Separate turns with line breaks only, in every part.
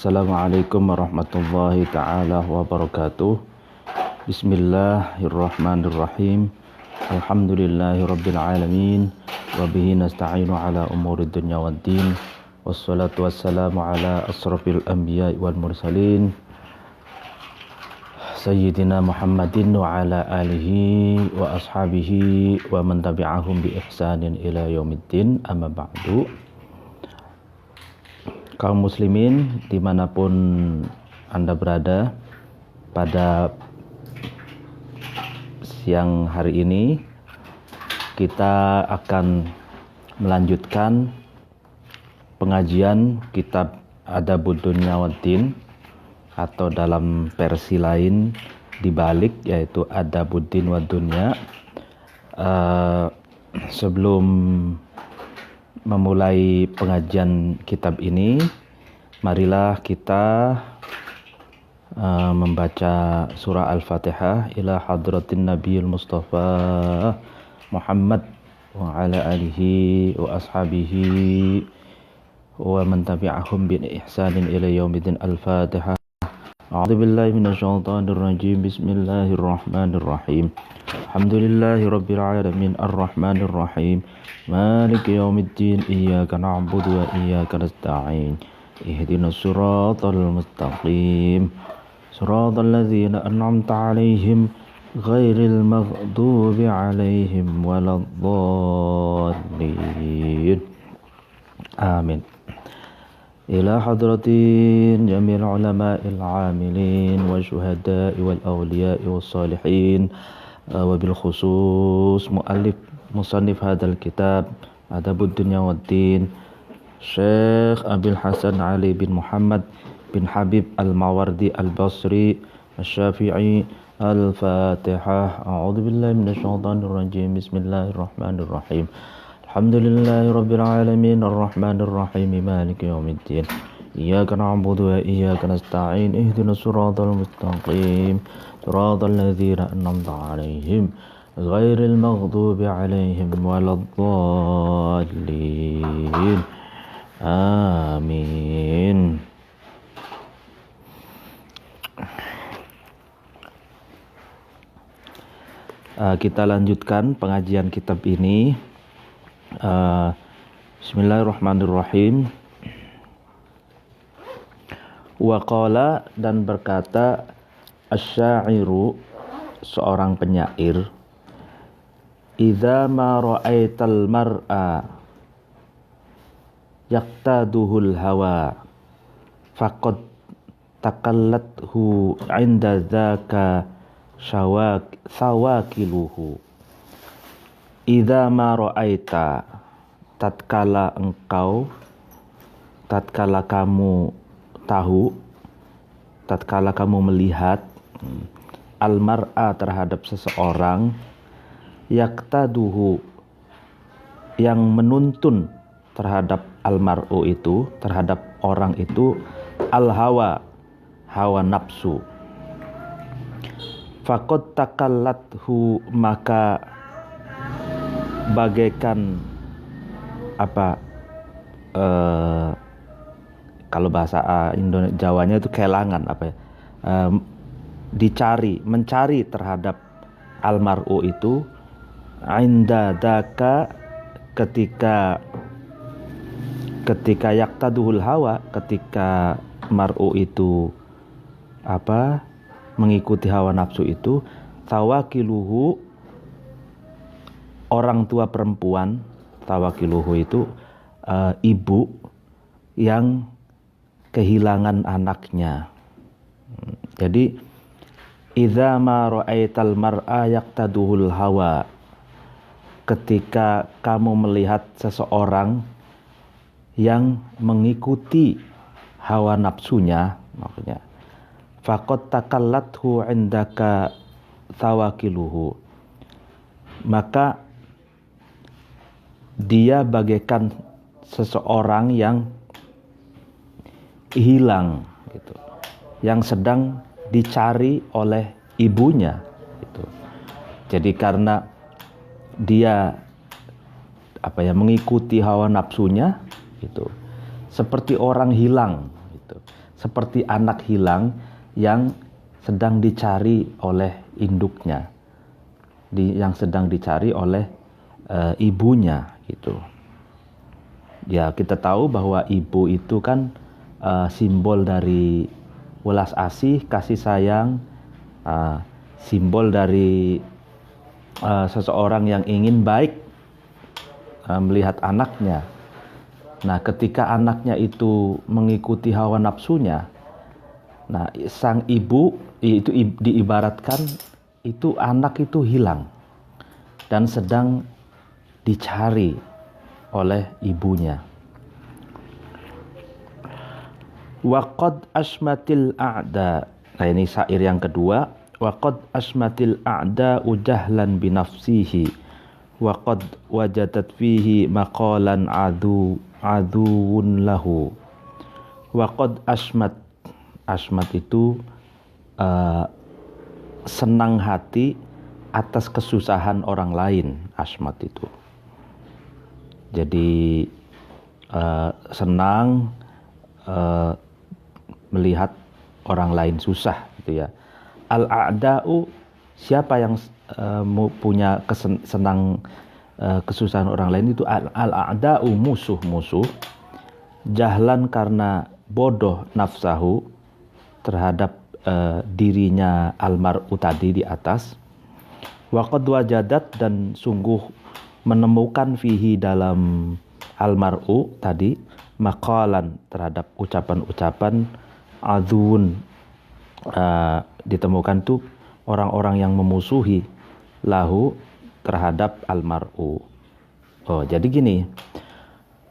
Assalamualaikum warahmatullahi ta'ala wabarakatuh. Bismillahirrahmanirrahim. Alhamdulillahi rabbil alamin. Wabihi nasta'inu ala umuri dunya waddin. Wassalatu wassalamu ala asrafil anbiya wal mursalin, Sayyidina Muhammadin wa ala alihi wa ashabihi wa man tabi'ahum bi ihsanin ila yaumiddin, amma ba'du. Kaum muslimin dimanapun Anda berada, pada siang hari ini kita akan melanjutkan pengajian kitab Adabud Dunya Waddin, atau dalam versi lain dibalik yaitu Adabuddin wa Dunya. Sebelum memulai pengajian kitab ini, marilah kita membaca surah Al-Fatihah ila hadratin Nabiyil Mustafa Muhammad wa ala alihi wa ashabihi wa man tabi'ahum bi ihsanin ila yaumiddin. Al-Fatihah. A'udzu billahi minasyaitonir rajim. Bismillahirrahmanirrahim. Alhamdulillahi rabbil alamin arrahmanir rahim maliki yaumiddin iyyaka na'budu wa iyyaka nasta'in ihdinas siratal mustaqim siratal ladzina an'amta 'alaihim ghairil maghdubi 'alaihim waladdallin. Amin. Ila hadratin jamil ulama'il 'amilin wa syuhada'i wal awliya'i was salihin, wabil khusus musannif hadal kitab Adabud Dunya Waddin, Syekh Abil Hasan Ali bin Muhammad bin Habib Al-Mawardi Al-Basri Asy-Syafi'i. Al-Fatihah. A'udzu billahi minasyaitonir rajim. Bismillahirrahmanirrahim. Alhamdulillahi rabbil alamin arrahmanir rahim maliki yaumiddin iyyaka na'budu wa iyyaka nasta'in ihdinas siratal mustaqim siratal ladzina an'amta 'alaihim ghairil maghdubi 'alaihim waladdallin. Amin. Kita lanjutkan pengajian kitab ini. Bismillahirrahmanirrahim. Wa qala, dan berkata asy-syairu, seorang penyair, idza ma ra'aital mar'a yaqtaduhul hawa faqad takallathu 'inda dzaka sawakiluhu. Idza ma ra'aita, tatkala kamu tahu, tatkala kamu melihat, al-mar'a, terhadap seseorang, yaktaduhu, yang menuntun terhadap al-mar'u itu, terhadap orang itu, al-hawa, hawa nafsu. Faqad takallathu, maka bagaikan kalau bahasa Jawanya itu kelangan, mencari terhadap almar'u itu, inda daka, ketika yaktaduhul hawa, ketika mar'u itu mengikuti hawa nafsu itu, tawakiluhu, orang tua perempuan, tawakiluhu itu ibu yang kehilangan anaknya. Jadi idza ma ra'aital mar'a yaqtaduhul hawa, ketika kamu melihat seseorang yang mengikuti hawa nafsunya, maksudnya faqad takallathu 'indaka tawakiluhu, maka dia bagaikan seseorang yang hilang, gitu, yang sedang dicari oleh ibunya, gitu. Jadi karena dia mengikuti hawa nafsunya, gitu, seperti orang hilang, gitu. seperti anak hilang yang sedang dicari oleh induknya, yang sedang dicari oleh ibunya gitu. Ya, kita tahu bahwa ibu itu kan simbol dari welas asih, kasih sayang, simbol dari seseorang yang ingin baik melihat anaknya. Nah, ketika anaknya itu mengikuti hawa nafsunya, nah sang ibu itu diibaratkan itu anak itu hilang dan sedang dicari oleh ibunya. Waqad asmatil a'da. Nah, ini syair yang kedua. Waqad asmatil a'da ujahlan binafsihi. Waqad wajadat fihi maqalan aduun lahu. Waqad asmat. Asmat itu senang hati atas kesusahan orang lain. Asmat itu. Jadi senang melihat orang lain susah gitu ya. Al-a'da'u, siapa yang punya senang kesusahan orang lain itu al-a'da'u, musuh-musuh. Jahlan, karena bodoh nafsahu terhadap dirinya almar'u tadi di atas. Waqad wajadat, dan sungguh menemukan fihi dalam almar'u tadi maqalan, terhadap ucapan-ucapan adun, ditemukan tuh orang-orang yang memusuhi lahu terhadap almar'u. Oh, jadi gini,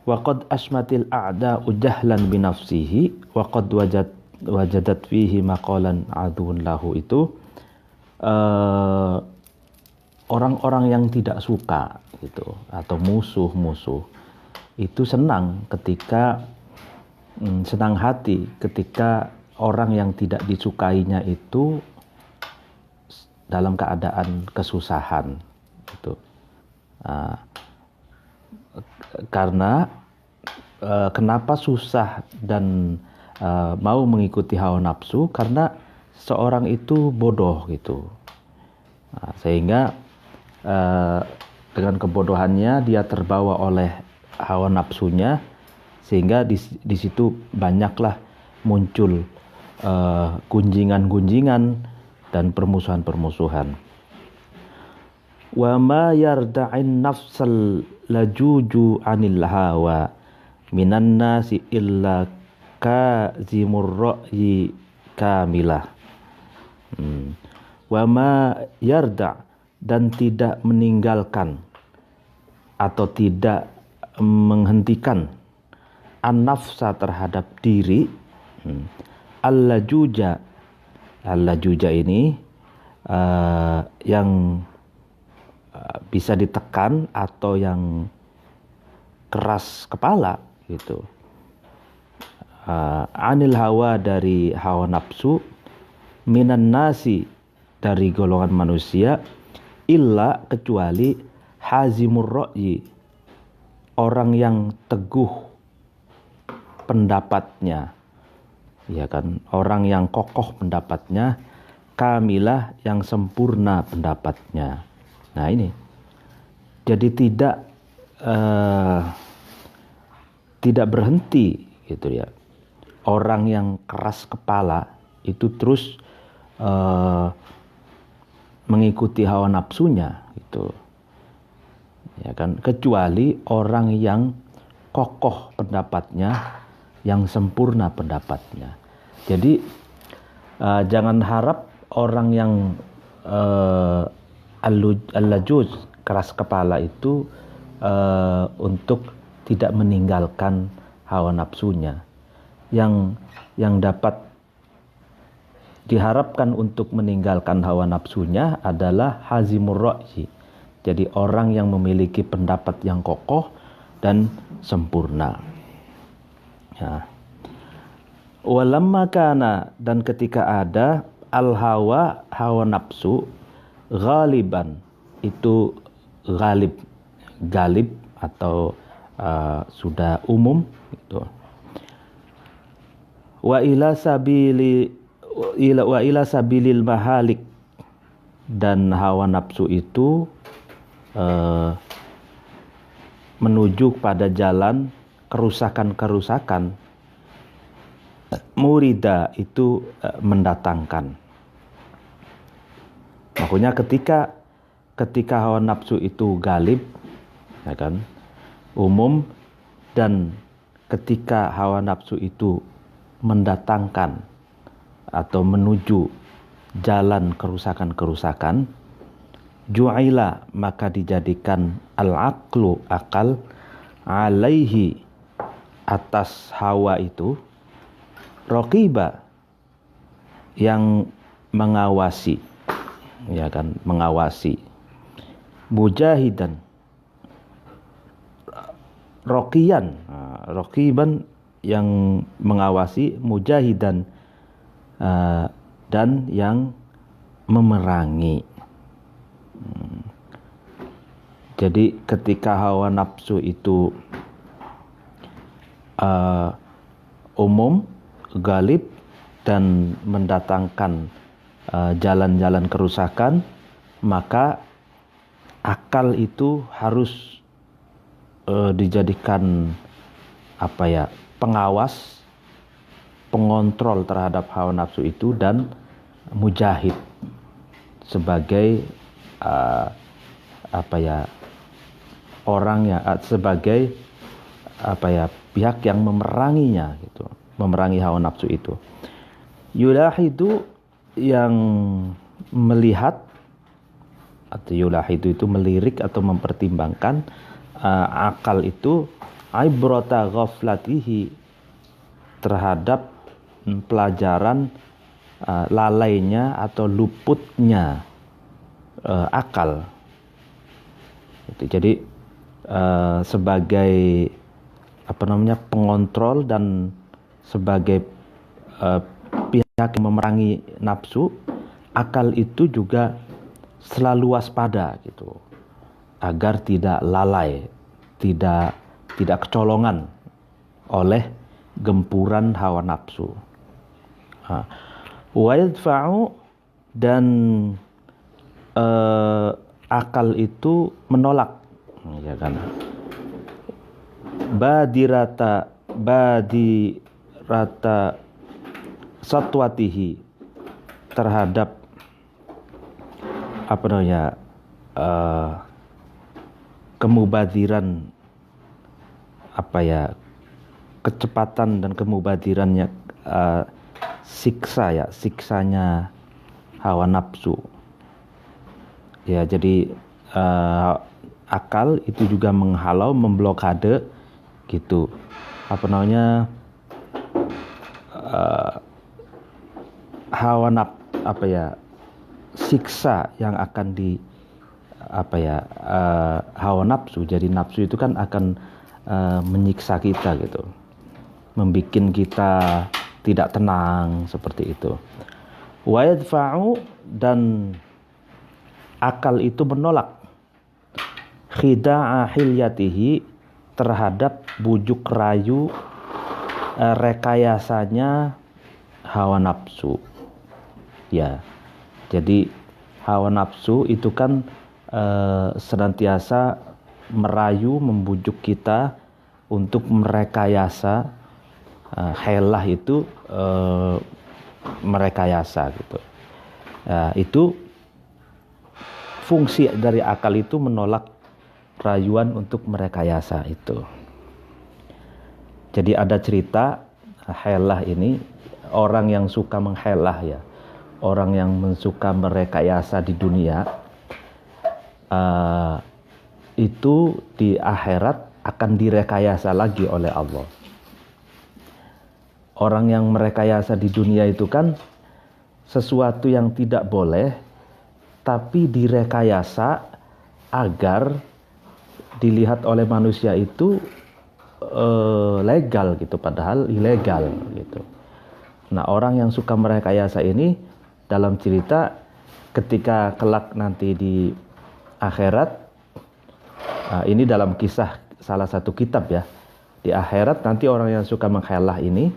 waqad asmatil a'da ujahlan binafsihi waqad wajadat fihi maqalan adun lahu, itu orang-orang yang tidak suka gitu atau musuh-musuh itu senang ketika senang hati ketika orang yang tidak disukainya itu dalam keadaan kesusahan gitu. Karena kenapa susah dan mau mengikuti hawa nafsu, karena seorang itu bodoh gitu. Sehingga dengan kebodohannya dia terbawa oleh hawa nafsunya, sehingga di situ banyaklah muncul gunjingan-gunjingan dan permusuhan-permusuhan. Wa ma yarda'in nafsal lajuju anil hawa minan nasi illa kazimur ra'yi kamilah. Wa ma yarda', dan tidak meninggalkan atau tidak menghentikan an-nafsa terhadap diri. Al-lajuja ini yang bisa ditekan atau yang keras kepala gitu. Anil hawa, dari hawa nafsu, minan nasi, dari golongan manusia, illa, kecuali hazimur ra'yi, orang yang teguh pendapatnya, ya kan, orang yang kokoh pendapatnya, kamilah, yang sempurna pendapatnya. Nah ini, jadi tidak berhenti gitu ya. Orang yang keras kepala itu terus mengikuti hawa nafsunya gitu, ya kan, kecuali orang yang kokoh pendapatnya, yang sempurna pendapatnya. Jadi jangan harap orang yang al-lajuz, keras kepala itu untuk tidak meninggalkan hawa nafsunya. Yang dapat diharapkan untuk meninggalkan hawa nafsunya adalah hazimur ra'yi. Jadi orang yang memiliki pendapat yang kokoh dan sempurna. Ya. Walamma kana, dan ketika ada al-hawa, hawa nafsu, ghaliban, itu galib atau sudah umum gitu. wa ila sabilil mahalik, dan hawa nafsu itu menuju pada jalan kerusakan-kerusakan. Murida itu mendatangkan. Makanya ketika hawa nafsu itu galib, ya kan, umum, dan ketika hawa nafsu itu mendatangkan atau menuju jalan kerusakan-kerusakan, ju'ila, maka dijadikan al-aqlu, akal, alaihi, atas hawa itu, raqiba, yang mengawasi, ya kan, mengawasi, mujahidan, raqiyan, raqiban, yang mengawasi, mujahidan, dan yang memerangi. Jadi ketika hawa nafsu itu umum, galib, dan mendatangkan jalan-jalan kerusakan, maka akal itu harus dijadikan pengawas, pengontrol terhadap hawa nafsu itu, dan mujahid sebagai orang yang sebagai pihak yang memeranginya, gitu, memerangi hawa nafsu itu. Yulahidu, yang melihat, atau yulahidu itu melirik atau mempertimbangkan, akal itu ibrata ghaflatihi, terhadap pelajaran lalainya atau luputnya akal. Jadi sebagai pengontrol dan sebagai pihak yang memerangi nafsu, akal itu juga selalu waspada, gitu, agar tidak lalai, tidak kecolongan oleh gempuran hawa nafsu. Wa yadfa'u, dan akal itu menolak, ya kan, badirata satwatihi, terhadap kemubadiran, kecepatan dan kemubadirannya, siksanya hawa nafsu. Ya, jadi akal itu juga menghalau, memblokade, gitu, hawa nafsu, siksa yang akan hawa nafsu. Jadi nafsu itu kan akan menyiksa kita, gitu, membuat kita tidak tenang, seperti itu. Wa yadfa'u, dan akal itu menolak khida'a hilyatihi, terhadap bujuk rayu, rekayasanya hawa nafsu. Ya, jadi hawa nafsu itu kan senantiasa merayu, membujuk kita untuk merekayasa. Helah itu merekayasa, gitu. Itu fungsi dari akal itu menolak rayuan untuk merekayasa itu. Jadi ada cerita helah ini, orang yang suka menghelah, ya, orang yang suka merekayasa di dunia, itu di akhirat akan direkayasa lagi oleh Allah. Orang yang merekayasa di dunia itu kan sesuatu yang tidak boleh, tapi direkayasa agar dilihat oleh manusia itu legal, gitu, padahal ilegal, gitu. Nah, orang yang suka merekayasa ini, dalam cerita ketika kelak nanti di akhirat, ini dalam kisah salah satu kitab, ya, di akhirat nanti orang yang suka menghelah ini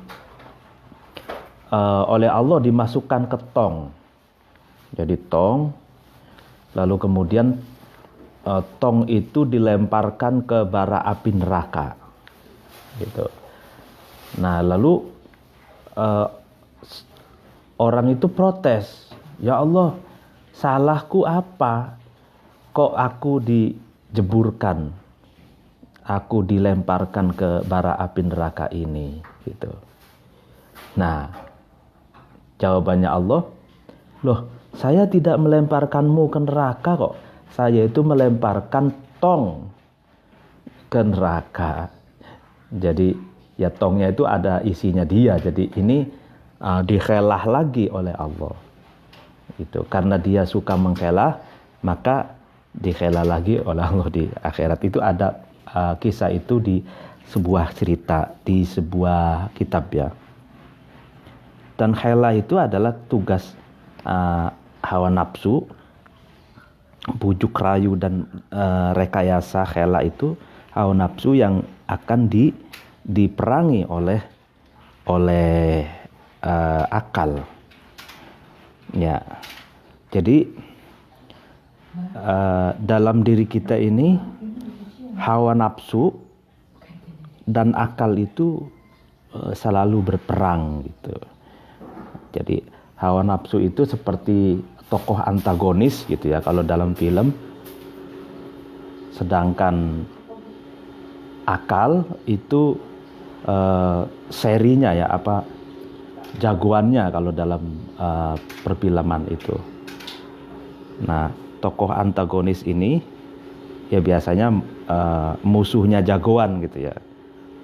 oleh Allah dimasukkan ke tong. Jadi tong, lalu kemudian tong itu dilemparkan ke bara api neraka. Gitu. Nah, lalu orang itu protes, "Ya Allah, salahku apa? Kok aku dijeburkan? Aku dilemparkan ke bara api neraka ini?" Gitu. Nah, jawabannya Allah, "Loh, saya tidak melemparkanmu ke neraka kok. Saya itu melemparkan tong ke neraka." Jadi ya tongnya itu ada isinya dia. Jadi ini dikhelah lagi oleh Allah. Itu karena dia suka mengkhelah, maka dikhelah lagi oleh Allah di akhirat. Itu ada kisah itu di sebuah cerita, di sebuah kitab ya. Dan khelah itu adalah tugas hawa nafsu, bujuk rayu dan rekayasa. Khelah itu hawa nafsu yang akan diperangi oleh akal. Ya, jadi dalam diri kita ini hawa nafsu dan akal itu selalu berperang gitu. Jadi hawa nafsu itu seperti tokoh antagonis gitu ya kalau dalam film, sedangkan akal itu serinya ya, jagoannya kalau dalam perfilman itu. Nah, tokoh antagonis ini ya biasanya musuhnya jagoan gitu ya.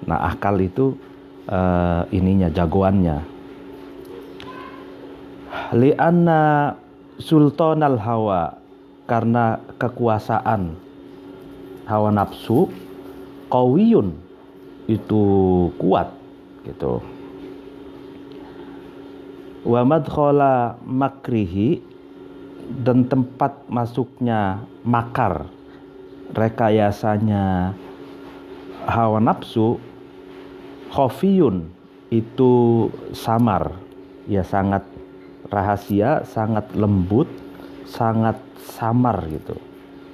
Nah, akal itu ininya jagoannya. Li'anna sultanal hawa, karena kekuasaan hawa nafsu, qawiyun, itu kuat gitu. Wa madkhala makrihi, dan tempat masuknya makar, rekayasanya hawa nafsu, khafiyun, itu samar, ya sangat rahasia, sangat lembut, sangat samar gitu.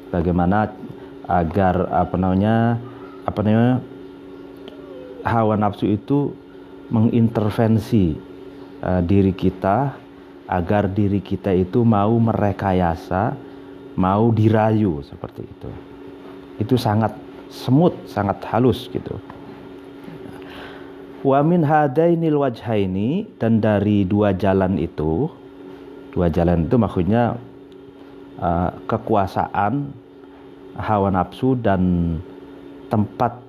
Bagaimana agar hawa nafsu itu mengintervensi diri kita agar diri kita itu mau merekayasa, mau dirayu seperti itu. Itu sangat semut, sangat halus gitu. Wa min hadainil wajhaini, dan dari dua jalan itu maksudnya kekuasaan hawa nafsu dan tempat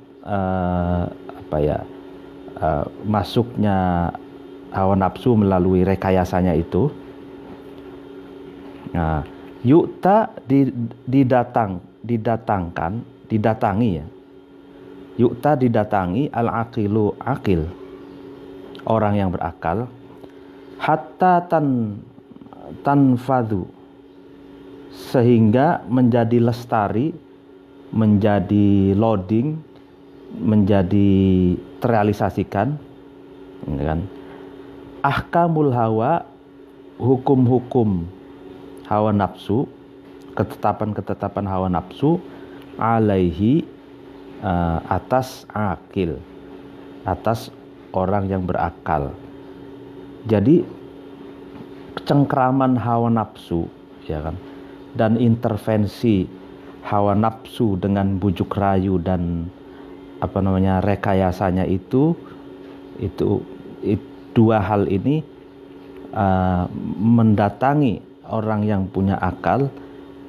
masuknya hawa nafsu melalui rekayasanya itu. Nah, yu'ta didatangi ya. Yu'ta didatangi al-aqilu, akil, orang yang berakal, hatta tanfadu, sehingga menjadi lestari, menjadi loading, menjadi terrealisasikan, kan? Ahkamul hawa, hukum-hukum hawa nafsu, ketetapan-ketetapan hawa nafsu, alaihi, atas akil, atas orang yang berakal. Jadi cengkraman hawa nafsu, ya kan, dan intervensi hawa nafsu dengan bujuk rayu dan rekayasanya itu dua hal ini mendatangi orang yang punya akal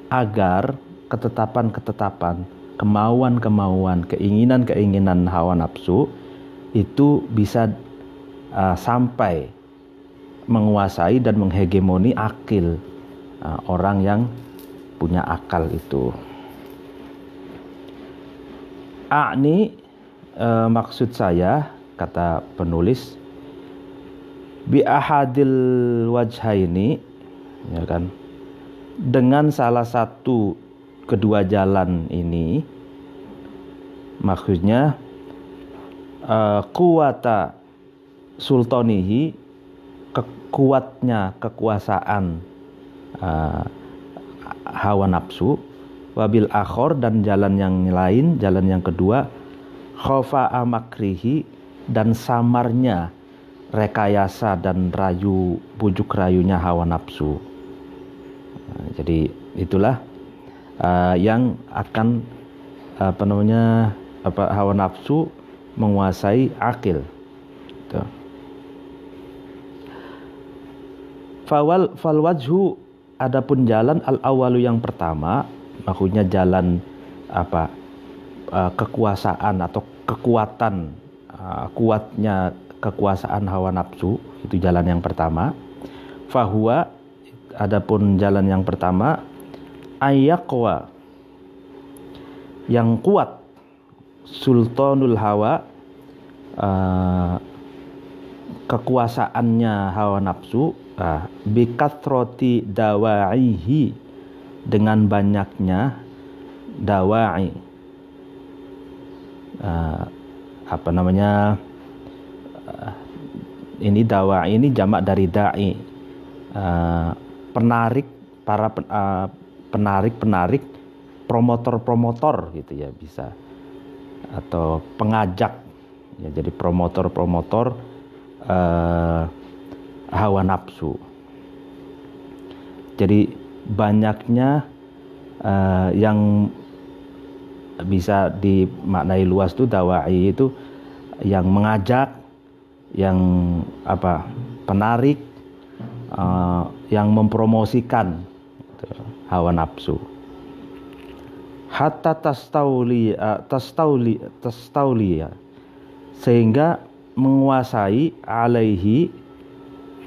agar ketetapan-ketetapan, kemauan-kemauan, keinginan-keinginan hawa nafsu itu bisa sampai menguasai dan menghegemoni akil orang yang punya akal itu. Maksud saya, kata penulis, bi ahadil wajhaini, ya kan, dengan salah satu kedua jalan ini, maksudnya kuwata sultanihi, kuatnya kekuasaan hawa nafsu, wabil akhor, dan jalan yang lain, jalan yang kedua, khofa'a makrihi, dan samarnya rekayasa dan bujuk rayunya hawa nafsu. Jadi itulah yang akan hawa nafsu menguasai akil. Gitu. Fal wajhu, adapun jalan al awalu yang pertama, maksudnya jalan kekuasaan atau kekuatan, kuatnya kekuasaan hawa nafsu, itu jalan yang pertama. Fahuwa, adapun jalan yang pertama, ayyaqwa, yang kuat, sultanul hawa, kekuasaannya hawa nafsu, bikatroti dawa'ihi, dengan banyaknya dawa'i, ini dawa'i ini jamak dari da'i, penarik, para penarik, promotor gitu ya, bisa, atau pengajak ya, jadi promotor hawa nafsu. Jadi banyaknya yang bisa dimaknai luas itu dawa'i itu yang mengajak, yang penarik, yang mempromosikan hawa nafsu. Hatta tastauliya, sehingga menguasai alaihi,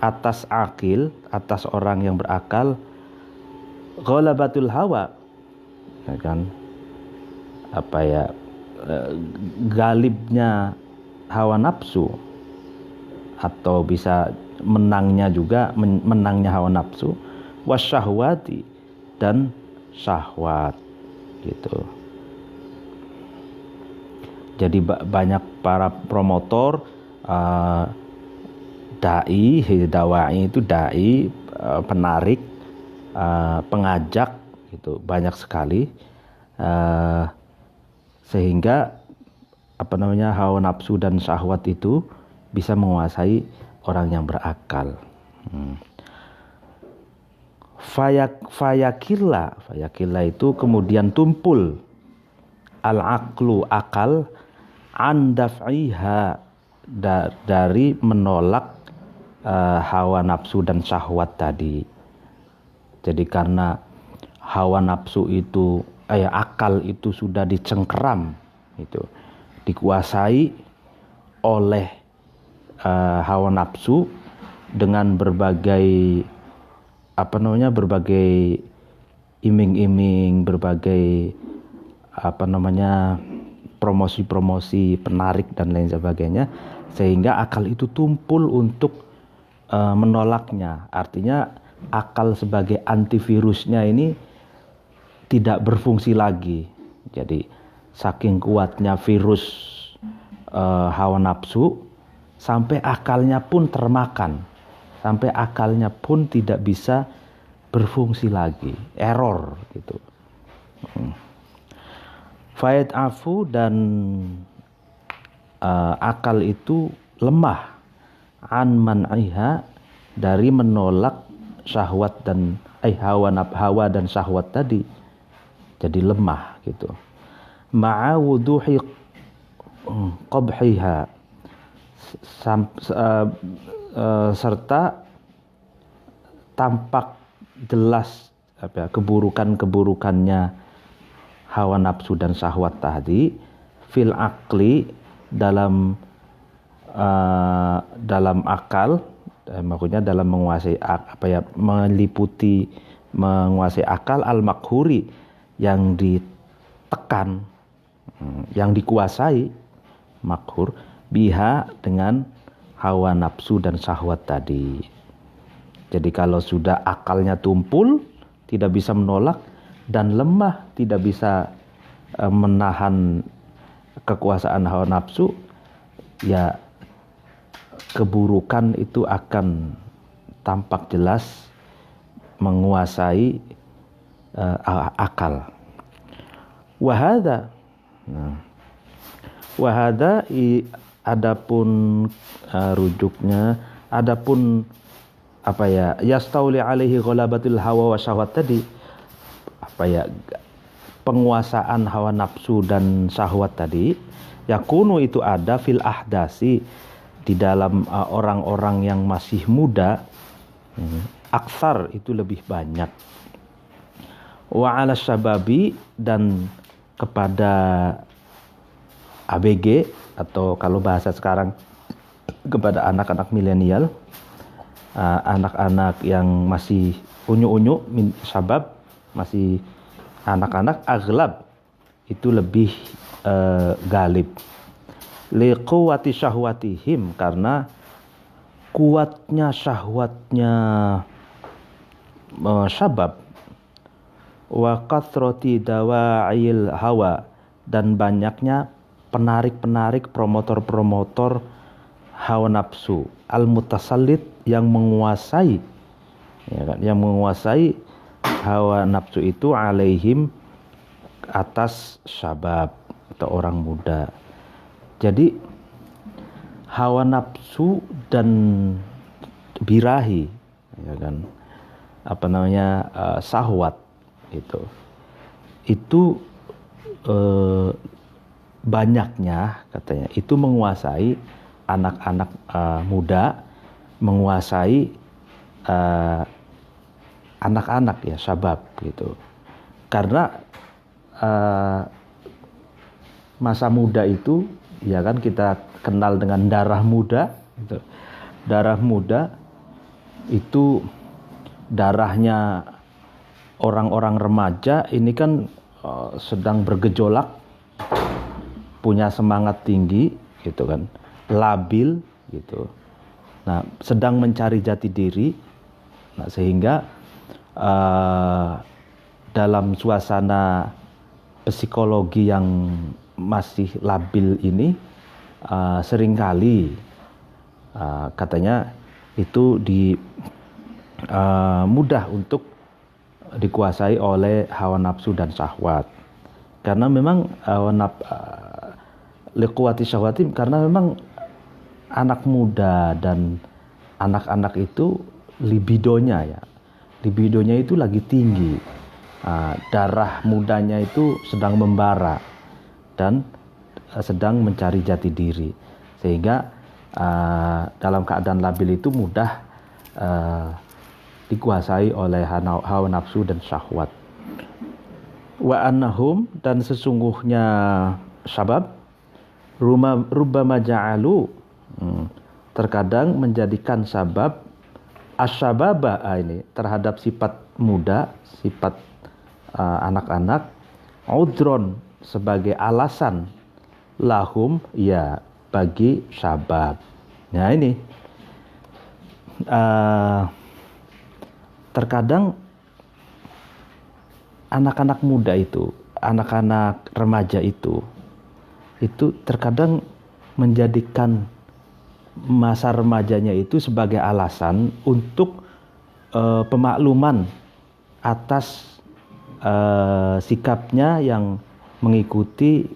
atas akil, atas orang yang berakal, ghalabatul hawa, ya kan, galibnya hawa nafsu, atau bisa menangnya hawa nafsu, wasyahwati, dan syahwat gitu. Jadi banyak para promotor, da'i itu da'i, penarik, pengajak gitu, banyak sekali, sehingga hawa nafsu dan syahwat itu bisa menguasai orang yang berakal. Fayakilla itu kemudian tumpul al-aqlu, akal, an daf'iha, dari menolak hawa nafsu dan syahwat tadi. Jadi karena hawa nafsu itu, akal itu sudah dicengkeram, itu dikuasai oleh hawa nafsu dengan berbagai iming-iming, berbagai promosi-promosi, penarik dan lain sebagainya, sehingga akal itu tumpul untuk menolaknya. Artinya akal sebagai antivirusnya ini tidak berfungsi lagi. Jadi saking kuatnya virus hawa nafsu, sampai akalnya pun termakan, sampai akalnya pun tidak bisa berfungsi lagi, error gitu. Fayad afu, dan akal itu lemah, an man'iha, dari menolak syahwat dan hawa dan syahwat tadi, jadi lemah gitu. Ma'a wuduhi qabhiha, serta tampak jelas keburukannya hawa nafsu dan syahwat tadi, fil akli, dalam akal, maksudnya dalam menguasai meliputi menguasai akal, al makhuri, yang ditekan, yang dikuasai, makhur, biha, dengan hawa nafsu dan syahwat tadi. Jadi kalau sudah akalnya tumpul, tidak bisa menolak, dan lemah, tidak bisa menahan kekuasaan hawa nafsu, ya keburukan itu akan tampak jelas menguasai akal. Wahada, wahada adapun rujuknya, adapun apa ya, yastauli alaihi ghalabatul hawa wa syahwat tadi, apa ya, penguasaan hawa nafsu dan syahwat tadi, yakunu itu ada fil ahdasi, di dalam orang-orang yang masih muda, aksar itu lebih banyak, wa ala syababi, dan kepada ABG atau kalau bahasa sekarang kepada anak-anak milenial, anak-anak yang masih unyu-unyu, syabab, masih anak-anak, aglab itu lebih galib, liquwati syahwatihim, karena kuatnya syahwatnya syabab, wa kathrati dawa'il hawa, dan banyaknya penarik-penarik, promotor-promotor hawa nafsu, al-mutasallit, yang menguasai, ya kan, yang menguasai hawa nafsu itu, alaihim, atas syabab atau orang muda. Jadi hawa nafsu dan birahi, ya kan, apa namanya, syahwat itu banyaknya katanya itu menguasai anak-anak muda, menguasai anak-anak ya, syabab gitu. Karena masa muda itu, ya kan, kita kenal dengan darah muda gitu. Darah muda itu darahnya orang-orang remaja ini kan sedang bergejolak, punya semangat tinggi gitu kan, labil gitu. Nah, sedang mencari jati diri. Nah, sehingga dalam suasana psikologi yang masih labil ini, seringkali katanya itu mudah untuk dikuasai oleh hawa nafsu dan syahwat. Karena memang liquwati syahwati, karena memang anak muda dan anak-anak itu libidonya itu lagi tinggi. Darah mudanya itu sedang membara dan sedang mencari jati diri, sehingga dalam keadaan labil itu mudah dikuasai oleh hawa nafsu dan syahwat. Wa annahum, dan sesungguhnya syabab, rubbama ja'alu, terkadang menjadikan syabab, asyababa, ini terhadap sifat muda, sifat anak-anak, udron, sebagai alasan, lahum, ya, bagi syabab. Nah ini terkadang anak-anak muda itu, anak-anak remaja itu terkadang menjadikan masa remajanya itu sebagai alasan untuk pemakluman atas sikapnya yang mengikuti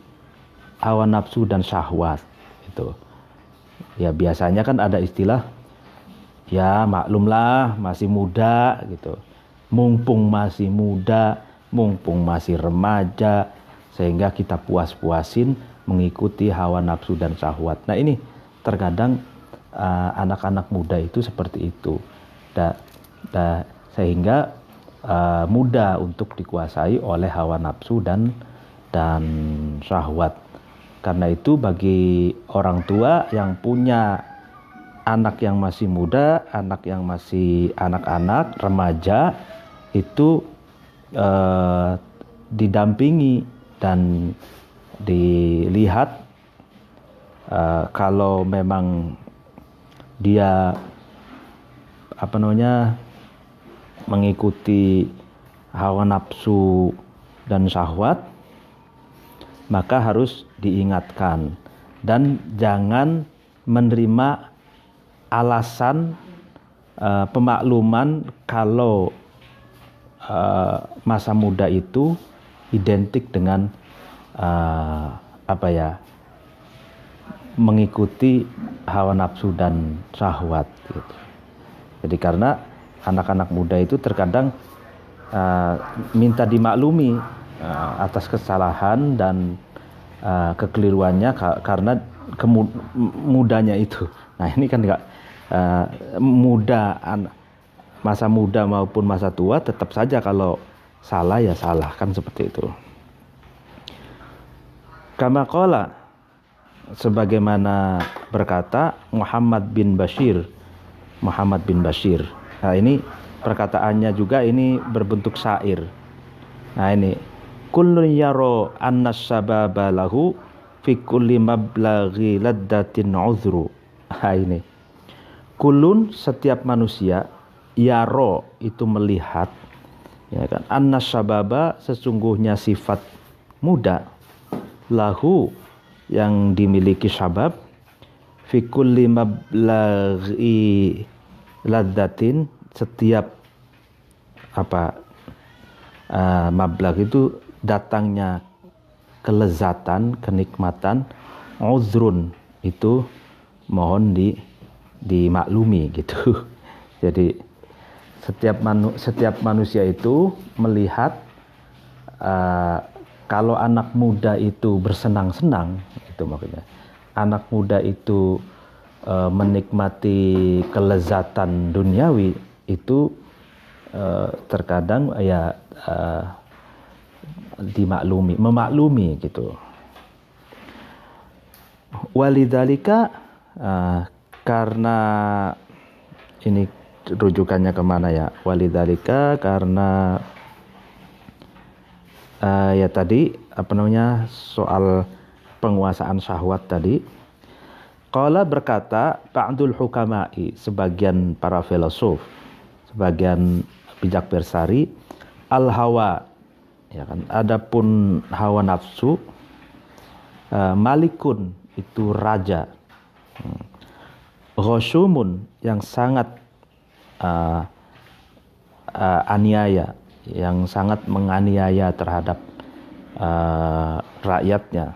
hawa nafsu dan syahwat itu. Ya biasanya kan ada istilah, ya maklumlah masih muda gitu, mumpung masih muda, mumpung masih remaja, sehingga kita puas-puasin mengikuti hawa nafsu dan syahwat. Nah ini terkadang anak-anak muda itu seperti itu, sehingga mudah untuk dikuasai oleh hawa nafsu dan syahwat. Karena itu bagi orang tua yang punya anak yang masih muda, anak yang masih anak-anak, remaja, itu didampingi dan dilihat kalau memang dia mengikuti hawa nafsu dan syahwat, maka harus diingatkan dan jangan menerima alasan pemakluman kalau masa muda itu identik dengan mengikuti hawa nafsu dan syahwat gitu. Jadi karena anak-anak muda itu terkadang minta dimaklumi atas kesalahan dan kekeliruannya karena mudanya itu. Nah ini kan enggak masa muda maupun masa tua tetap saja kalau salah ya salah, kan seperti itu. Kama qala, sebagaimana berkata Muhammad bin Bashir. Nah ini perkataannya juga ini berbentuk syair. Nah ini kullun yaro anna sababa lahu fi kulli mablaghi laddatin uzru. Nah ini kulun, setiap manusia, yaro itu melihat, ya kan, anna sababa sesungguhnya sifat muda, lahu yang dimiliki sabab, fi kulli mablaghi laddatin, setiap mablag itu datangnya kelezatan, kenikmatan, uzrun itu mohon dimaklumi gitu. Jadi setiap manusia itu melihat kalau anak muda itu bersenang-senang, itu maksudnya. Anak muda itu menikmati kelezatan duniawi, itu terkadang ya memaklumi gitu. Walidzalika, karena ini rujukannya kemana ya? Walidzalika karena ya tadi soal penguasaan syahwat tadi. Qala berkata ba'dul hukama'i, sebagian para filosof, sebagian bijak bersari, al hawa, ya kan, adapun hawa nafsu, malikun itu raja, ghosyumun yang sangat aniaya, yang sangat menganiaya terhadap rakyatnya.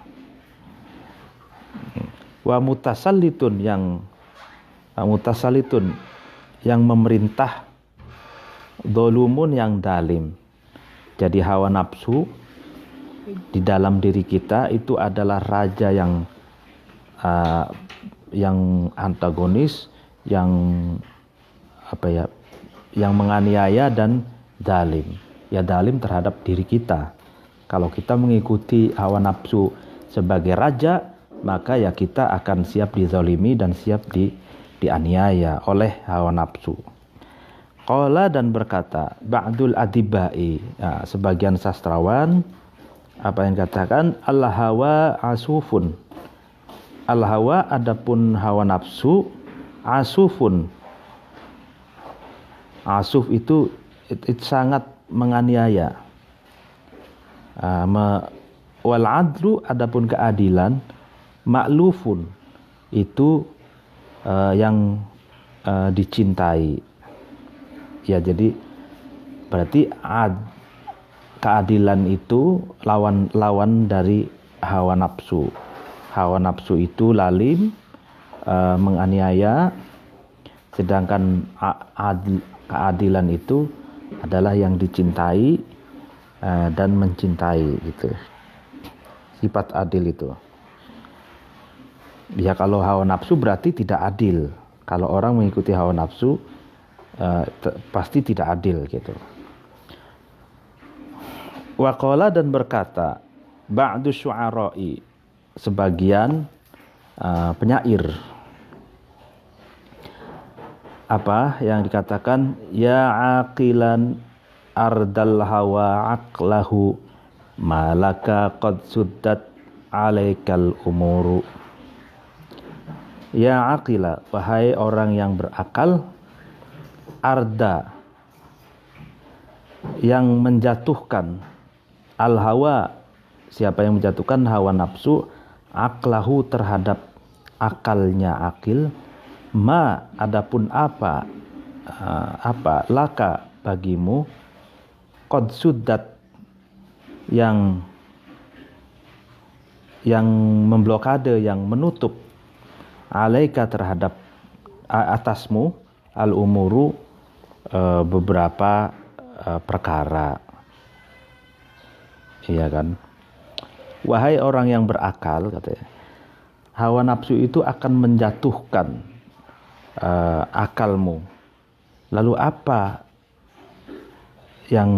Wa mutasallitun yang memerintah, dolumun yang dalim. Jadi hawa nafsu di dalam diri kita itu adalah raja yang antagonis, yang yang menganiaya dan dalim. Ya dalim terhadap diri kita. Kalau kita mengikuti hawa nafsu sebagai raja, maka ya kita akan siap dizalimi dan siap dianiaya oleh hawa nafsu. Qala, dan berkata ba'dul adibai, sebagian sastrawan apa yang katakan al hawa asufun. Al hawa, adapun hawa nafsu, asufun. Asuf itu sangat menganiaya. Wal adlu, adapun keadilan, ma'lufun itu yang dicintai. Ya jadi berarti keadilan itu lawan dari hawa nafsu. Hawa nafsu itu lalim, menganiaya, sedangkan keadilan itu adalah yang dicintai dan mencintai gitu. Sifat adil itu. Ya kalau hawa nafsu berarti tidak adil. Kalau orang mengikuti hawa nafsu pasti tidak adil gitu. Waqala, dan berkata ba'du syu'ara'i, sebagian penyair, apa yang dikatakan, ya aqilan ardal hawa aqlahu malaka qad suddat alaikal umuru. Ya aqila, wahai orang yang berakal, arda, yang menjatuhkan, al hawa, siapa yang menjatuhkan hawa nafsu, aqlahu terhadap akalnya akil, ma, adapun apa, laka bagimu, qad suddat, yang memblokade, yang menutup, alaika terhadap atasmu, al umuru beberapa perkara. Iya kan? Wahai orang yang berakal, katanya, hawa nafsu itu akan menjatuhkan akalmu. Lalu apa yang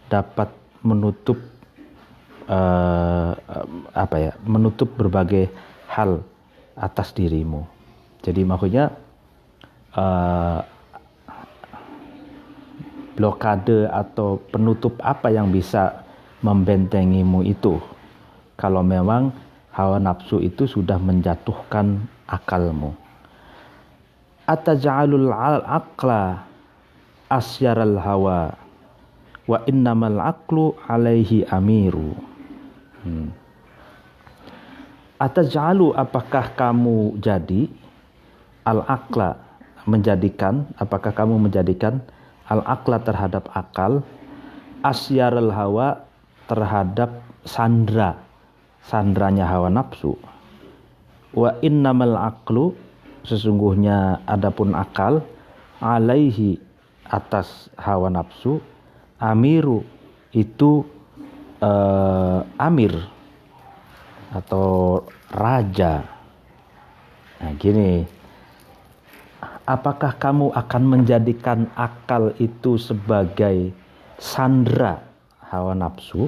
dapat menutup menutup berbagai hal atas dirimu? Jadi maksudnya blokade atau penutup apa yang bisa membentengimu itu, kalau memang hawa nafsu itu sudah menjatuhkan akalmu. Ataj'alul aqla asyaral hawa wa innamal aqlu alaihi amiru. Ataj'alu, apakah kamu jadi, al-aqla, menjadikan, apakah kamu menjadikan al-aqla terhadap akal, asyaral hawa, terhadap sandranya hawa nafsu, wa innamal aqlu, sesungguhnya adapun akal, alaihi, atas hawa nafsu, amiru, itu amir atau raja. Nah gini, apakah kamu akan menjadikan akal itu sebagai sandra hawa nafsu,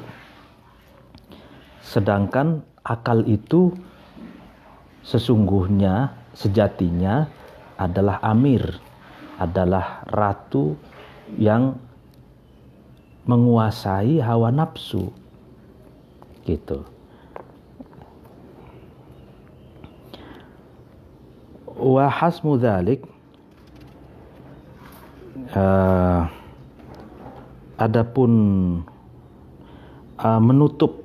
sedangkan akal itu sesungguhnya, sejatinya adalah amir, adalah ratu yang menguasai hawa nafsu, gitu. Wa hasmu dzalik, adapun menutup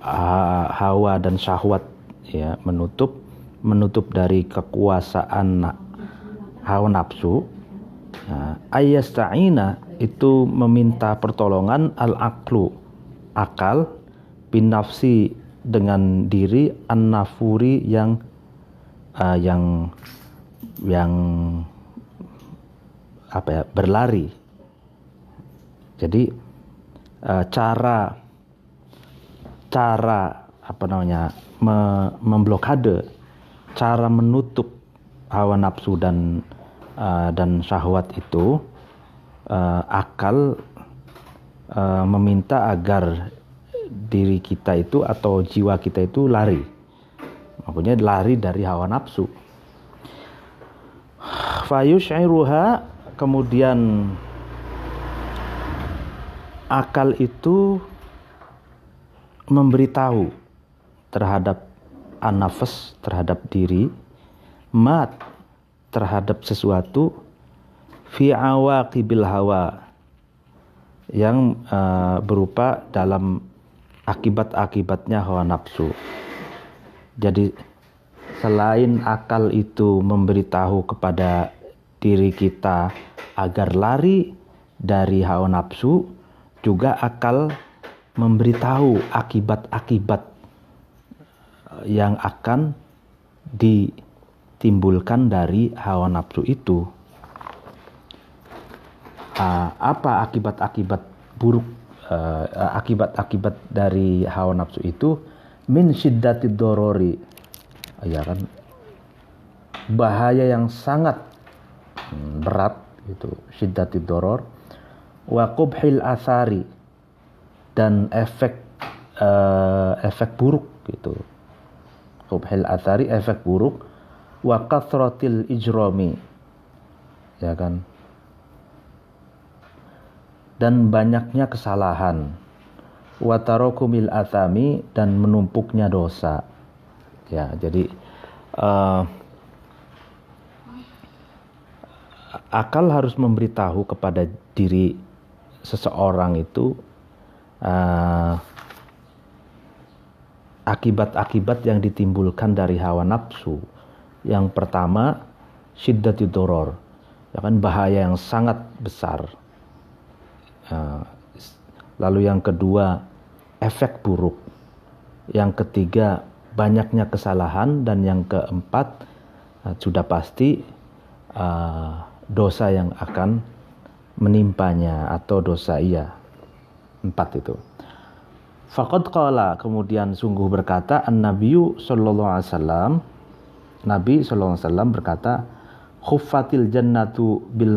hawa dan syahwat, ya, menutup dari kekuasaan hawa nafsu, ayasta'ina, itu meminta pertolongan, al-aqlu, akal, bin nafsi, dengan diri, an-nafuri, yang berlari. Jadi cara memblokade, cara menutup hawa nafsu dan syahwat itu, akal meminta agar diri kita itu atau jiwa kita itu lari, maksudnya lari dari hawa nafsu. Fayush'iruha, kemudian akal itu memberitahu terhadap an-nafs, terhadap diri, mat, terhadap sesuatu, fi awaqibil hawa, yang berupa dalam akibat-akibatnya hawa nafsu. Jadi selain akal itu memberitahu kepada diri kita agar lari dari hawa nafsu, juga akal memberitahu akibat-akibat yang akan ditimbulkan dari hawa nafsu itu. Apa akibat-akibat buruk, akibat-akibat dari hawa nafsu itu? Min syiddatid dorori, ya kan, bahaya yang sangat berat, itu syiddatid doror, wa qubhil athari, dan efek buruk, gitu. Qubhil athari, efek buruk, wa kathratil ijrami, ya kan, dan banyaknya kesalahan, wa tarakumil athami, dan menumpuknya dosa. Ya, jadi akal harus memberitahu kepada diri seseorang itu akibat-akibat yang ditimbulkan dari hawa nafsu. Yang pertama, syiddatid doror, ya kan, bahaya yang sangat besar. Lalu yang kedua, efek buruk. Yang ketiga, banyaknya kesalahan. Dan yang keempat, sudah pasti dosa yang akan menimpanya, atau dosa 4 itu. Faqad qala, kemudian sungguh berkata an-nabiyyu sallallahu alaihi wasallam, Nabi sallallahu alaihi wasallam berkata, khuffatil jannatu bil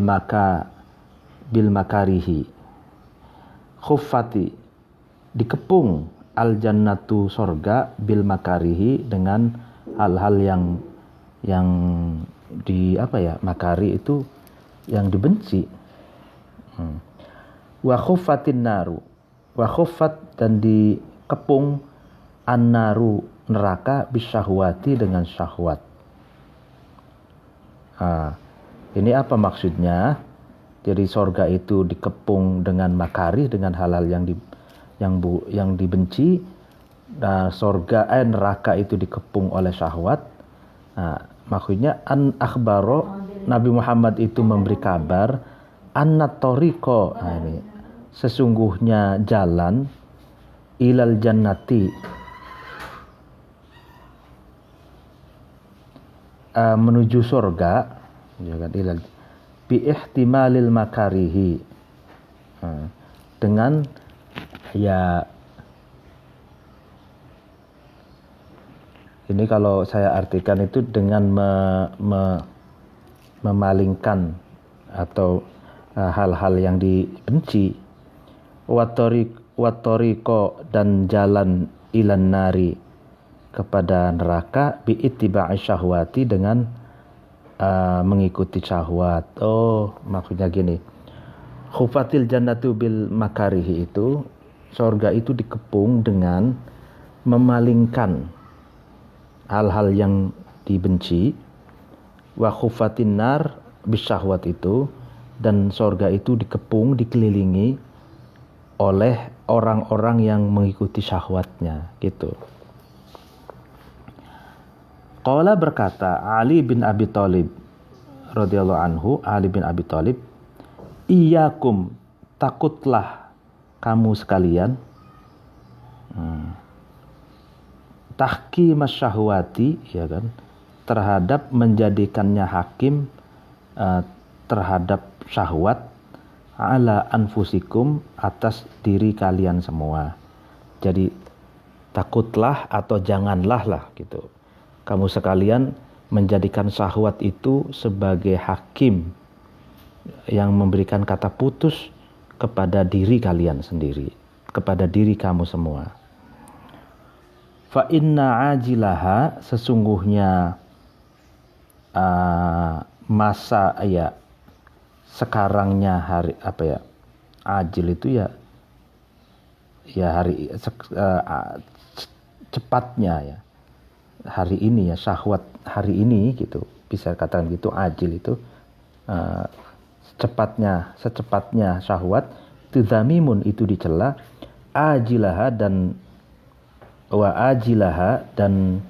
makarihi. Khuffati, dikepung, al jannatu, sorga, bil makarihi, dengan hal-hal yang makari itu yang dibenci. Wa khuffatin naru, wa khuffat, dan dikepung, an-naru, neraka, bisyahwati, dengan syahwat. Ini apa maksudnya? Jadi sorga itu dikepung dengan makari, dengan hal-hal yang dibenci. Neraka itu dikepung oleh syahwat. Maksudnya an akhbaro, Nabi Muhammad itu memberi kabar, annat tariqo, ini sesungguhnya jalan, ilal jannati, menuju surga, ya kan, ilal bi ihtimalil makarihi, dengan ini kalau saya artikan itu dengan memalingkan atau hal-hal yang dibenci. Watoriqo, dan jalan, ilan nari, kepada neraka, bi ittiba'i syahwati, dengan mengikuti syahwat. Maksudnya gini, khufatil jannatu bil makarihi, itu surga itu dikepung dengan memalingkan hal-hal yang dibenci. Wa khufatin nar bisyahwat, itu, dan surga itu dikepung, dikelilingi oleh orang-orang yang mengikuti syahwatnya, gitu. Qala, berkata Ali bin Abi Thalib radhiyallahu anhu, Ali bin Abi Thalib, iyyakum, takutlah kamu sekalian, tahkim syahwati, ya kan, terhadap menjadikannya hakim terhadap syahwat, ala anfusikum, atas diri kalian semua. Jadi takutlah atau janganlah lah, gitu, kamu sekalian menjadikan syahwat itu sebagai hakim yang memberikan kata putus kepada diri kalian sendiri, kepada diri kamu semua. Fa inna ajilaha, sesungguhnya masa sekarangnya hari ajil itu hari cepatnya, hari ini, syahwat hari ini, gitu, bisa katakan gitu. Ajil itu secepatnya syahwat, itu dzamimun, itu dicela, ajilaha, dan wa ajilaha, dan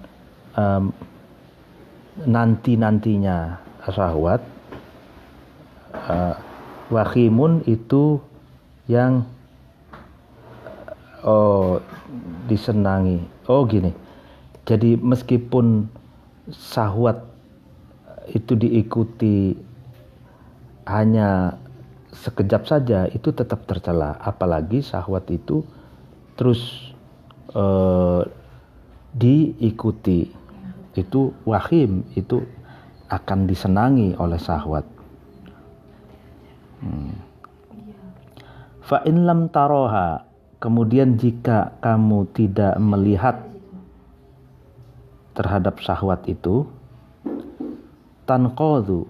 nantinya syahwat, wakhimun, itu yang disenangi. Gini, jadi meskipun syahwat itu diikuti hanya sekejap saja, itu tetap tercela. Apalagi syahwat itu terus diikuti, itu wahim, itu akan disenangi oleh syahwat. Fa in lam taroha, kemudian jika kamu tidak melihat terhadap syahwat itu, tanqadu,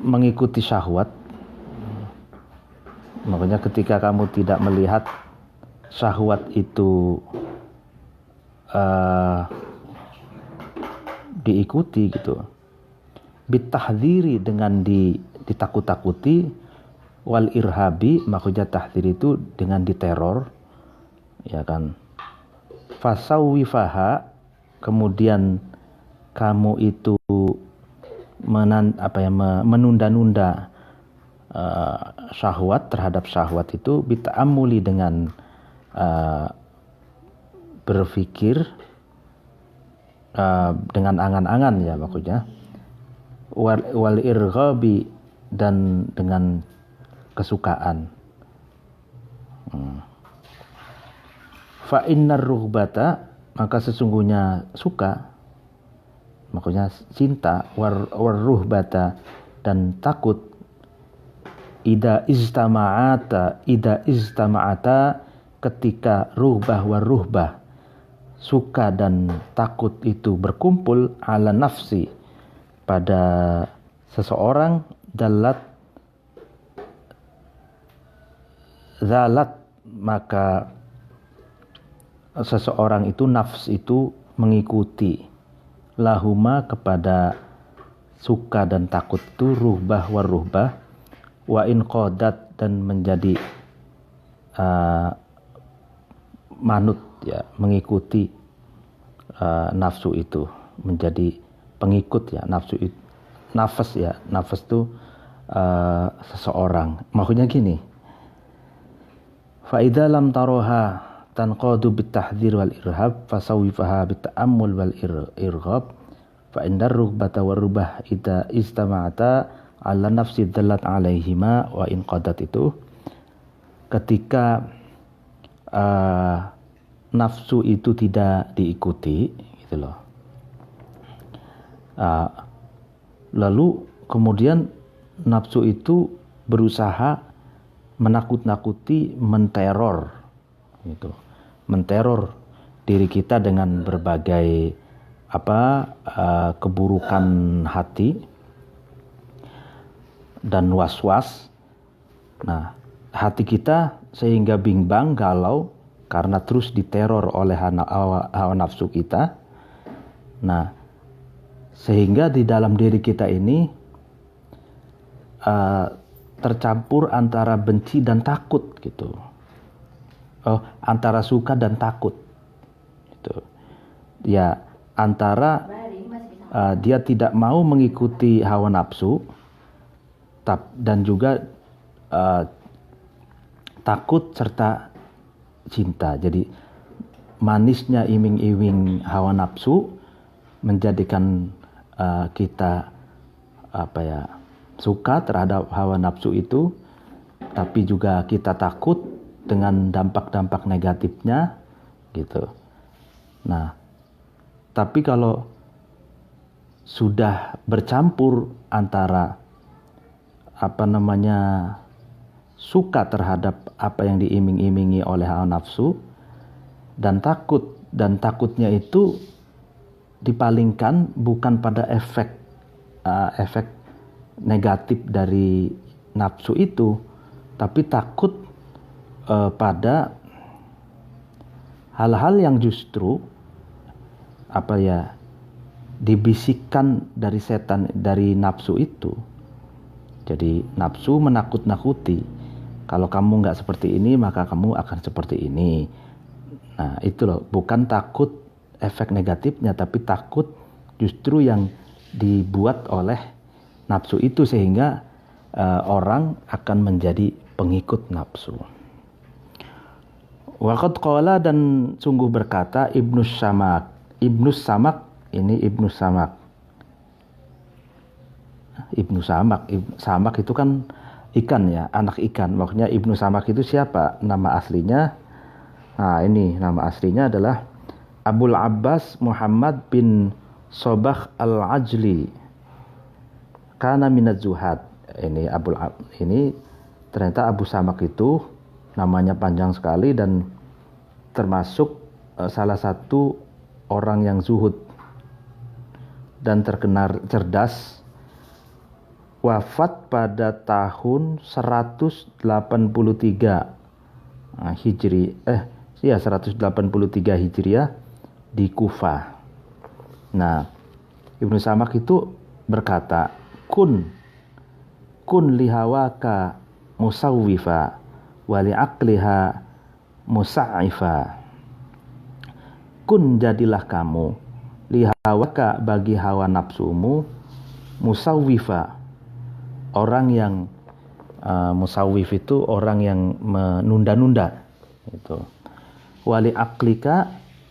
mengikuti syahwat. Makanya ketika kamu tidak melihat syahwat itu diikuti, gitu, bitahdziri, dengan ditakut-takuti, wal irhabi, maksudnya tahdzir itu dengan diteror, ya kan. Fasawwifaha, kemudian kamu itu menunda-nunda syahwat terhadap syahwat itu bita'amuli dengan berpikir dengan angan-angan ya maksudnya, wal irghabi dan dengan kesukaan. Fa innar rughbata, maka sesungguhnya suka, maksudnya cinta, war ruhbata dan takut, ida istama'ata ketika ruhbah war ruhbah, suka dan takut itu berkumpul, ala nafsi pada seseorang, zalat maka seseorang itu, nafs itu mengikuti lahuma kepada suka dan takut itu, ruhbah war ruhbah, wa in qadat dan menjadi manut ya, mengikuti nafsu itu, menjadi pengikut ya nafsu itu, nafas ya, nafas itu seseorang. Maksudnya gini, fa idza lam taroha tanqadu bitahdhir wal irhab fasawifaha bita'ammul wal irghab fa indar rughbata war rubah idza istama'ata ala nafsi dallat alaihima wa in qadat, itu ketika nafsu itu tidak diikuti gitu loh, lalu kemudian nafsu itu berusaha menakut-nakuti, menteror gitu, menteror diri kita dengan berbagai keburukan hati dan was-was. Nah, hati kita sehingga bimbang, galau karena terus diteror oleh hawa nafsu kita. Nah, sehingga di dalam diri kita ini tercampur antara benci dan takut gitu. Antara suka dan takut gitu. Ya, antara dia tidak mau mengikuti hawa nafsu dan juga takut serta cinta. Jadi manisnya iming-iming hawa nafsu menjadikan kita suka terhadap hawa nafsu itu, tapi juga kita takut dengan dampak-dampak negatifnya gitu. Nah, tapi kalau sudah bercampur antara suka terhadap apa yang diiming-imingi oleh hawa nafsu dan takutnya itu dipalingkan bukan pada efek negatif dari nafsu itu, tapi takut pada hal-hal yang justru dibisikkan dari setan, dari nafsu itu. Jadi nafsu menakut-nakuti, kalau kamu nggak seperti ini maka kamu akan seperti ini. Nah itu loh, bukan takut efek negatifnya, tapi takut justru yang dibuat oleh nafsu itu, sehingga orang akan menjadi pengikut nafsu. Waqad qala, dan sungguh berkata Ibnu Samak. Ibnu Samak Samak itu kan ikan ya, anak ikan. Maksudnya Ibnu Samak itu siapa? Nama aslinya, nah ini nama aslinya adalah Abul Abbas Muhammad bin Sobah al-Ajli, kana minaz zuhad. Ini ternyata Abu Samak itu namanya panjang sekali dan termasuk salah satu orang yang zuhud dan terkenal cerdas. Wafat pada tahun 183 183 Hijriah di Kufah. Nah, Ibnu Samak itu berkata, kun lihawaka musawwifa wali aqliha musaifa. Kun, jadilah kamu, lihawaka bagi hawa nafsumu, musawwifa, orang yang musawwif itu orang yang menunda-nunda itu. Wali aklika,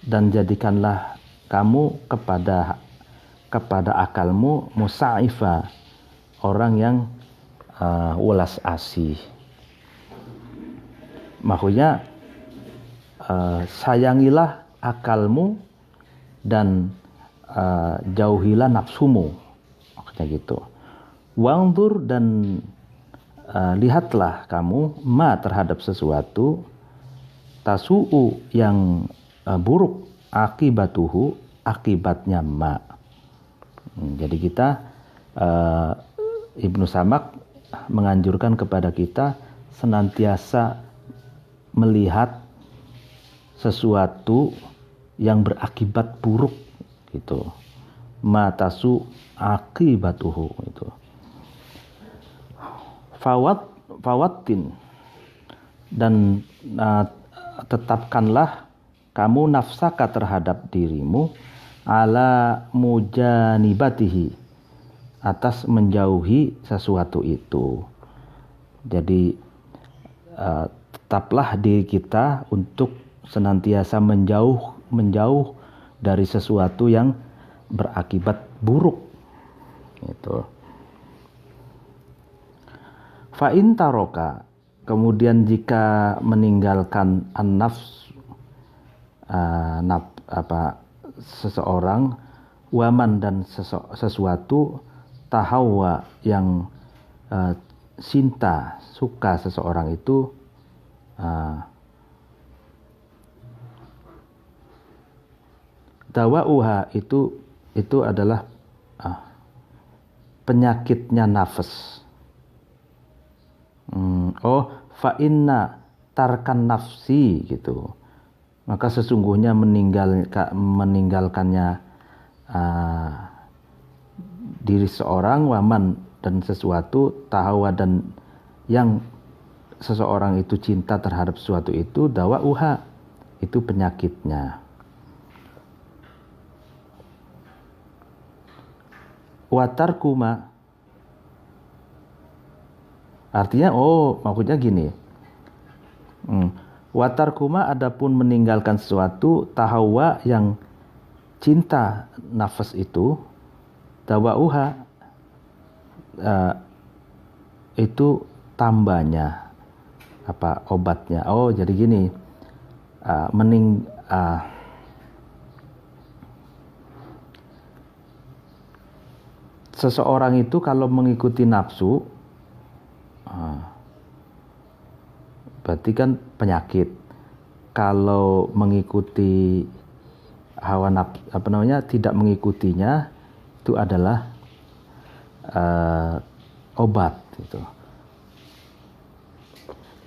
dan jadikanlah kamu kepada akalmu musaifa, orang yang welas asih. Maksudnya sayangilah akalmu dan jauhilah nafsumu, maksudnya gitu. Wangdur, dan lihatlah kamu ma terhadap sesuatu tasu'u yang buruk, akibatuhu, akibatnya ma. Jadi kita Ibnu Samak menganjurkan kepada kita senantiasa melihat sesuatu yang berakibat buruk gitu. Ma tasu akibatuhu itu. Fawatin, dan tetapkanlah kamu nafsaka terhadap dirimu ala mujanibatihi, atas menjauhi sesuatu itu. Jadi tetaplah diri kita untuk senantiasa menjauh dari sesuatu yang berakibat buruk itu. Fa in taroka, kemudian jika meninggalkan an-nafs seseorang, waman, dan sesuatu, tahawa, yang cinta, suka seseorang itu, dawa'uha, itu adalah penyakitnya nafas. Fa inna tarkan nafsi gitu, maka sesungguhnya meninggalkannya diri seorang, waman, dan sesuatu, tahawa, dan yang seseorang itu cinta terhadap sesuatu itu, dawa'uha, itu penyakitnya. Watarkuma, artinya maksudnya gini, watarkuma, adapun meninggalkan sesuatu, tahawa, yang cinta nafas itu, dawa'uha, itu tambahnya, obatnya. Jadi gini, seseorang itu kalau mengikuti nafsu, berarti kan penyakit. Kalau mengikuti hawa nafsu, tidak mengikutinya, itu adalah obat gitu.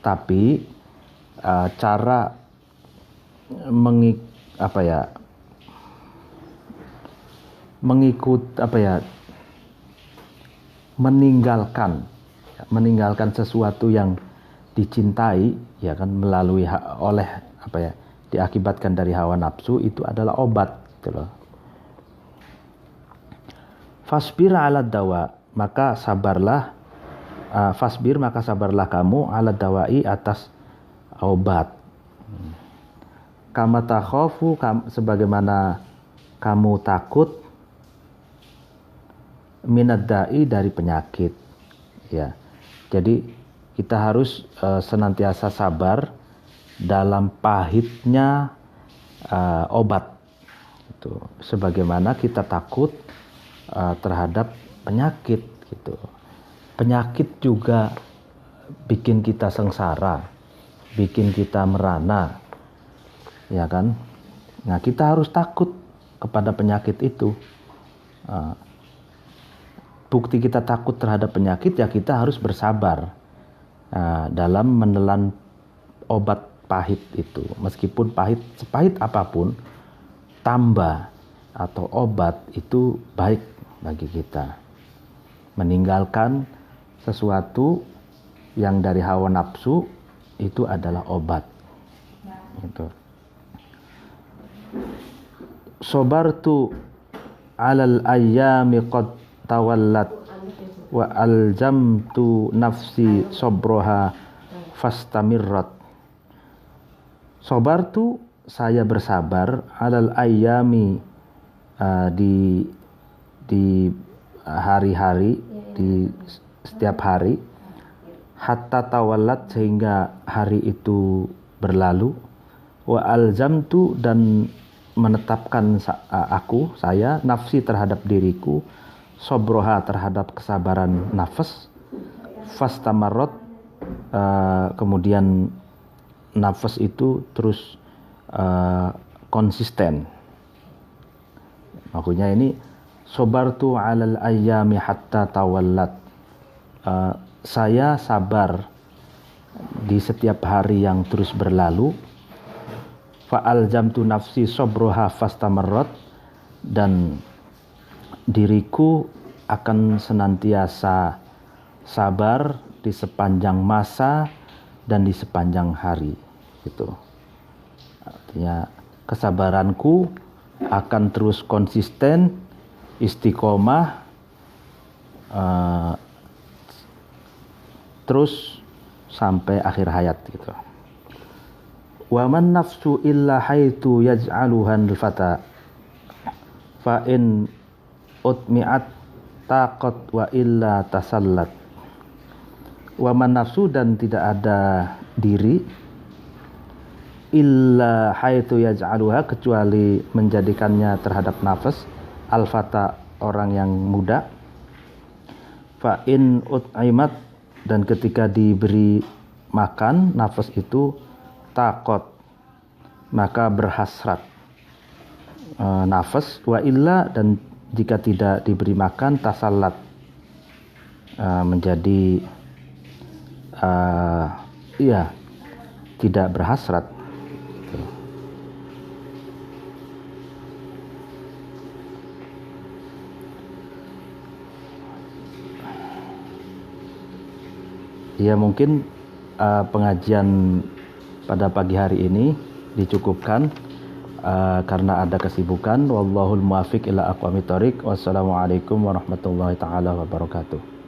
Tapi cara meninggalkan sesuatu yang dicintai, ya kan, melalui diakibatkan dari hawa nafsu, itu adalah obat gitu loh. Fasbir ala dawa, maka sabarlah kamu ala dawai, atas obat. Kama takhafu, sebagaimana kamu takut, minad da'i, dari penyakit, ya. Jadi kita harus senantiasa sabar dalam pahitnya obat itu, sebagaimana kita takut terhadap penyakit gitu. Penyakit juga bikin kita sengsara, bikin kita merana, ya kan. Nah, kita harus takut kepada penyakit itu. Bukti kita takut terhadap penyakit, ya kita harus bersabar dalam menelan obat pahit itu. Meskipun pahit, sepahit apapun, tambah atau obat itu baik bagi kita. Meninggalkan sesuatu yang dari hawa nafsu itu adalah obat. Gitu. Sobartu alal ayyami qad tawallat wa aljamtu nafsi sabroha fastamirrat. Sabartu, saya bersabar, alal ayami, di hari-hari, di setiap hari, hatta tawallat, sehingga hari itu berlalu, wa alzamtu, dan menetapkan saya nafsi terhadap diriku, sobroha, terhadap kesabaran nafas, fastamarrot, kemudian nafas itu terus konsisten. Maksudnya ini sobartu alal ayyami hatta tawallat, saya sabar di setiap hari yang terus berlalu, fa'aljamtu nafsi sobroha fastamarrot, dan diriku akan senantiasa sabar di sepanjang masa dan di sepanjang hari. Gitu. Artinya kesabaranku akan terus konsisten, istiqomah, terus sampai akhir hayat gitu. Wa man nafsu illa haitu yaj'aluhan fata fa in utmi'at taqat wa illa tasallat. Wa man nafsu, dan tidak ada diri, illa haitu yaj'aluha, kecuali menjadikannya terhadap nafas, al-fata, orang yang muda, fa in ut'imat, dan ketika diberi makan nafas itu, taqat, maka berhasrat nafas, wa illa, dan jika tidak diberi makan, tasallat, menjadi tidak berhasrat. Ya, mungkin pengajian pada pagi hari ini dicukupkan karena ada kesibukan. Wallahul muwaffiq ila aqwamit thoriq. Wassalamualaikum warahmatullahi taala wabarakatuh.